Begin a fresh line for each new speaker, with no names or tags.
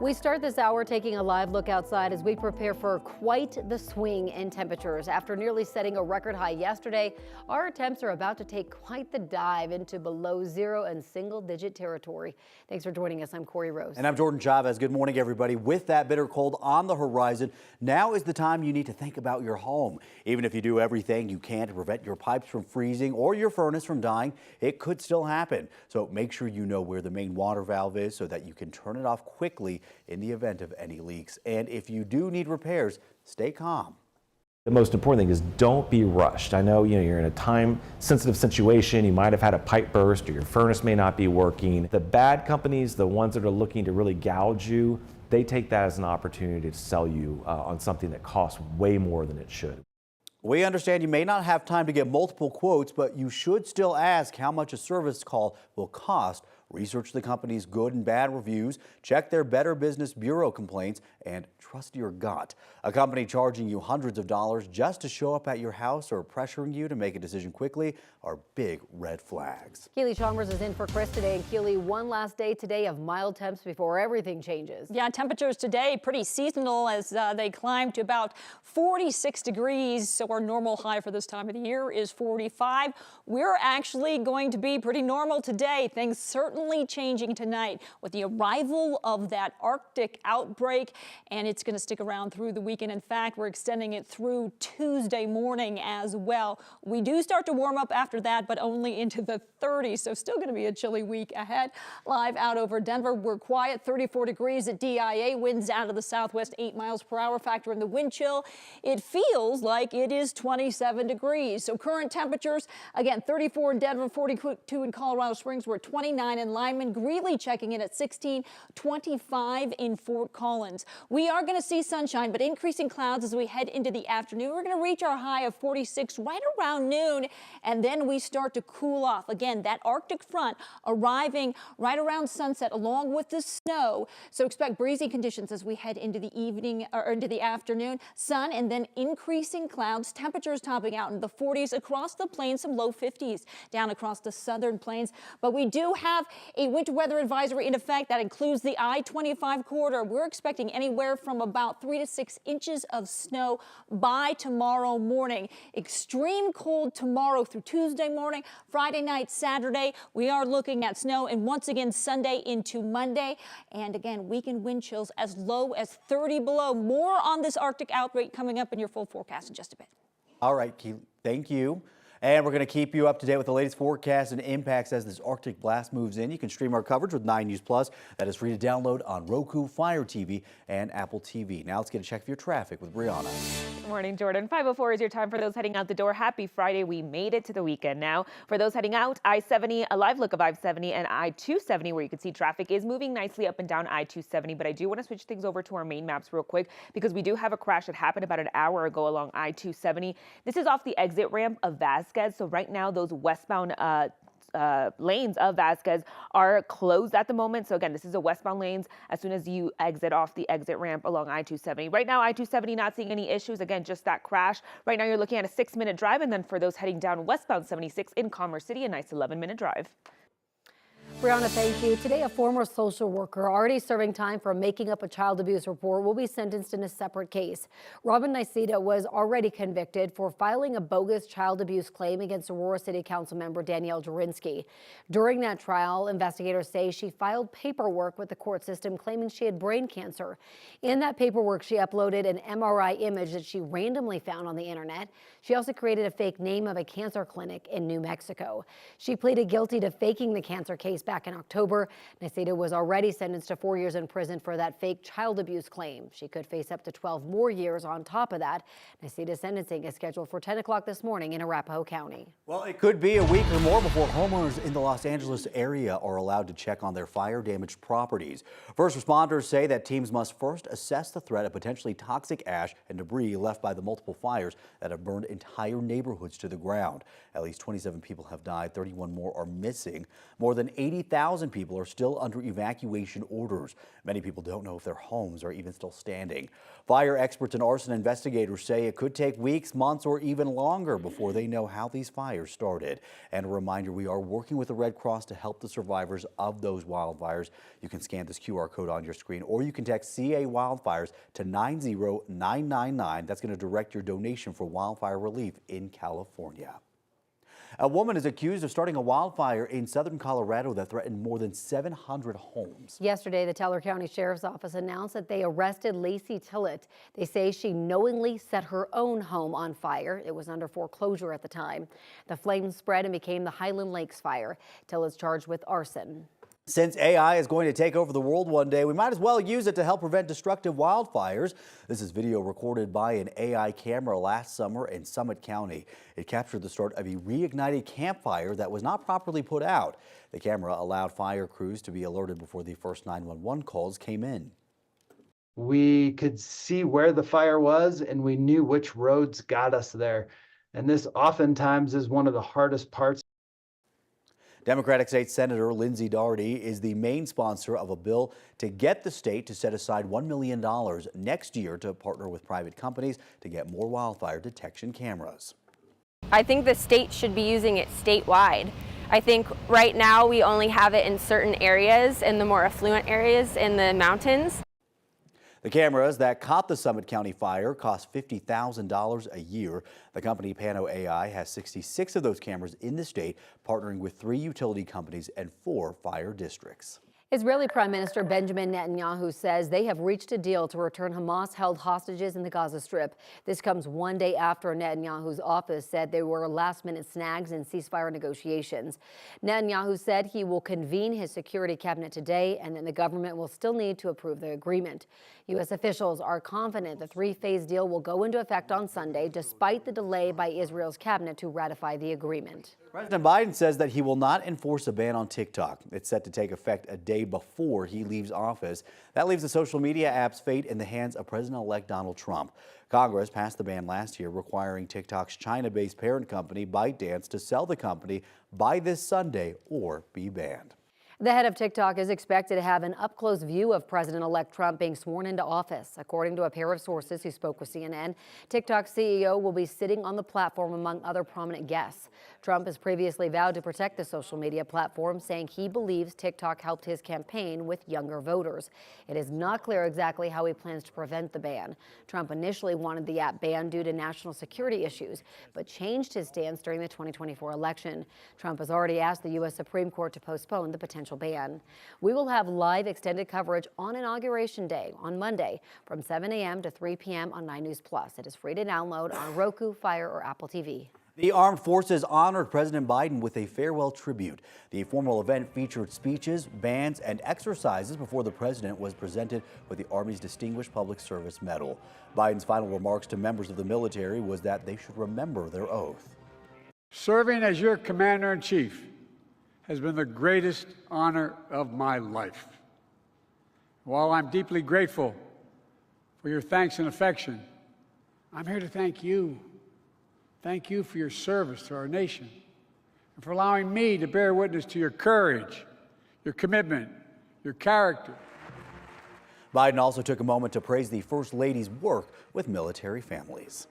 We start this hour taking a live look outside as we prepare for quite the swing in temperatures. After nearly setting a record high yesterday, our temps are about to take quite the dive into below zero and single-digit territory. Thanks for joining us. I'm Corey Rose.
And I'm Jordan Chavez. Good morning, everybody. With that bitter cold on the horizon, now is the time you need to think about your home. Even if you do everything you can to prevent your pipes from freezing or your furnace from dying, it could still happen. So make sure you know where the main water valve is so that you can turn it off quickly in the event of any leaks. And if you do need repairs, stay calm.
The most important thing is don't be rushed. I know, you're in a time-sensitive situation. You might have had a pipe burst or your furnace may not be working. The bad companies, the ones that are looking to really gouge you, they take that as an opportunity to sell you on something that costs way more than it should.
We understand you may not have time to get multiple quotes, but you should still ask how much a service call will cost. Research the company's good and bad reviews, check their Better Business Bureau complaints, and trust your gut. A company charging you hundreds of dollars just to show up at your house or pressuring you to make a decision quickly are big red flags.
Keely Chalmers is in for Chris today. And Keely, one last day today of mild temps before everything changes.
Yeah, temperatures today pretty seasonal as they climb to about 46 degrees. So our normal high for this time of the year is 45. We're actually going to be pretty normal today. Things certainly changing tonight with the arrival of that Arctic outbreak, and it's going to stick around through the weekend. In fact, we're extending it through Tuesday morning as well. We do start to warm up after that, but only into the 30s, so still going to be a chilly week ahead. Live out over Denver, we're quiet, 34 degrees at DIA, winds out of the southwest 8 miles per hour. Factor in the wind chill, it feels like it is 27 degrees. So current temperatures, again, 34 in Denver, 42 in Colorado Springs. We're at 29 in Lyman. Greeley checking in at 16, 25 in Fort Collins. We are going to see sunshine, but increasing clouds as we head into the afternoon. We're going to reach our high of 46 right around noon, and then we start to cool off. Again, that Arctic front arriving right around sunset along with the snow. So expect breezy conditions as we head into the evening or into the afternoon. Sun and then increasing clouds. Temperatures topping out in the 40s across the plains, some low 50s down across the southern plains. But we do have a winter weather advisory in effect that includes the I-25 corridor. We're expecting anywhere from about 3 to 6 inches of snow by tomorrow morning. Extreme cold tomorrow through Tuesday morning, Friday night, Saturday. We are looking at snow, and once again Sunday into Monday. And again, weekend wind chills as low as 30 below. More on this Arctic outbreak coming up in your full forecast in just a bit.
All right, Keely, thank you. And we're going to keep you up to date with the latest forecasts and impacts as this Arctic blast moves in. You can stream our coverage with 9 News Plus. That is free to download on Roku, Fire TV, and Apple TV. Now let's get a check of your traffic with Brianna.
Good morning, Jordan. 5:04 is your time for those heading out the door. Happy Friday. We made it to the weekend now. For those heading out, I-70, a live look of I-70 and I-270, where you can see traffic is moving nicely up and down I-270. But I do want to switch things over to our main maps real quick because we do have a crash that happened about an hour ago along I-270. This is off the exit ramp of Vasquez. So right now, those westbound lanes of Vasquez are closed at the moment. So again, this is a westbound lanes as soon as you exit off the exit ramp along I-270. Right now, I-270 not seeing any issues. Again, just that crash. Right now, you're looking at a 6-minute drive. And then for those heading down westbound 76 in Commerce City, a nice 11-minute drive.
Brianna, thank you. Today, a former social worker already serving time for making up a child abuse report will be sentenced in a separate case. Robin Niceta was already convicted for filing a bogus child abuse claim against Aurora City Council member Danielle Durinsky. During that trial, investigators say she filed paperwork with the court system claiming she had brain cancer. In that paperwork, she uploaded an MRI image that she randomly found on the internet. She also created a fake name of a cancer clinic in New Mexico. She pleaded guilty to faking the cancer case back in October. Niceta was already sentenced to 4 years in prison for that fake child abuse claim. She could face up to 12 more years on top of that. Niceta's sentencing is scheduled for 10 o'clock this morning in Arapahoe County.
Well, it could be a week or more before homeowners in the Los Angeles area are allowed to check on their fire-damaged properties. First responders say that teams must first assess the threat of potentially toxic ash and debris left by the multiple fires that have burned entire neighborhoods to the ground. At least 27 people have died, 31 more are missing. More than 80 50,000 people are still under evacuation orders. Many people don't know if their homes are even still standing. Fire experts and arson investigators say it could take weeks, months, or even longer before they know how these fires started. And a reminder, we are working with the Red Cross to help the survivors of those wildfires. You can scan this QR code on your screen, or you can text CA Wildfires to 90999. That's going to direct your donation for wildfire relief in California. A woman is accused of starting a wildfire in southern Colorado that threatened more than 700 homes.
Yesterday, the Teller County Sheriff's Office announced that they arrested Lacey Tillett. They say she knowingly set her own home on fire. It was under foreclosure at the time. The flames spread and became the Highland Lakes fire. Tillett's charged with arson.
Since AI is going to take over the world one day, we might as well use it to help prevent destructive wildfires. This is video recorded by an AI camera last summer in Summit County. It captured the start of a reignited campfire that was not properly put out. The camera allowed fire crews to be alerted before the first 911 calls came in.
We could see where the fire was and we knew which roads got us there. And this oftentimes is one of the hardest parts.
Democratic State Senator Lindsey Doherty is the main sponsor of a bill to get the state to set aside $1 million next year to partner with private companies to get more wildfire detection cameras.
I think the state should be using it statewide. I think right now we only have it in certain areas, in the more affluent areas in the mountains.
The cameras that caught the Summit County fire cost $50,000 a year. The company Pano AI has 66 of those cameras in the state, partnering with 3 utility companies and 4 fire districts.
Israeli Prime Minister Benjamin Netanyahu says they have reached a deal to return Hamas-held hostages in the Gaza Strip. This comes one day after Netanyahu's office said there were last-minute snags in ceasefire negotiations. Netanyahu said he will convene his security cabinet today and then the government will still need to approve the agreement. U.S. officials are confident the 3-phase deal will go into effect on Sunday, despite the delay by Israel's cabinet to ratify the agreement.
President Biden says that he will not enforce a ban on TikTok. It's set to take effect a day before he leaves office. That leaves the social media app's fate in the hands of President-elect Donald Trump. Congress passed the ban last year, requiring TikTok's China-based parent company ByteDance to sell the company by this Sunday or be banned.
The head of TikTok is expected to have an up-close view of President-elect Trump being sworn into office. According to a pair of sources who spoke with CNN, TikTok's CEO will be sitting on the platform among other prominent guests. Trump has previously vowed to protect the social media platform, saying he believes TikTok helped his campaign with younger voters. It is not clear exactly how he plans to prevent the ban. Trump initially wanted the app banned due to national security issues, but changed his stance during the 2024 election. Trump has already asked the U.S. Supreme Court to postpone the potential ban. We will have live extended coverage on Inauguration Day on Monday from 7 a.m. to 3 p.m. on 9 News Plus. It is free to download on Roku, Fire, or Apple TV.
The armed forces honored President Biden with a farewell tribute. The formal event featured speeches, bands, and exercises before the president was presented with the Army's Distinguished Public Service Medal. Biden's final remarks to members of the military was that they should remember their oath.
Serving as your commander-in-chief has been the greatest honor of my life. While I'm deeply grateful for your thanks and affection, I'm here to thank you. Thank you for your service to our nation and for allowing me to bear witness to your courage, your commitment, your character.
Biden also took a moment to praise the First Lady's work with military families.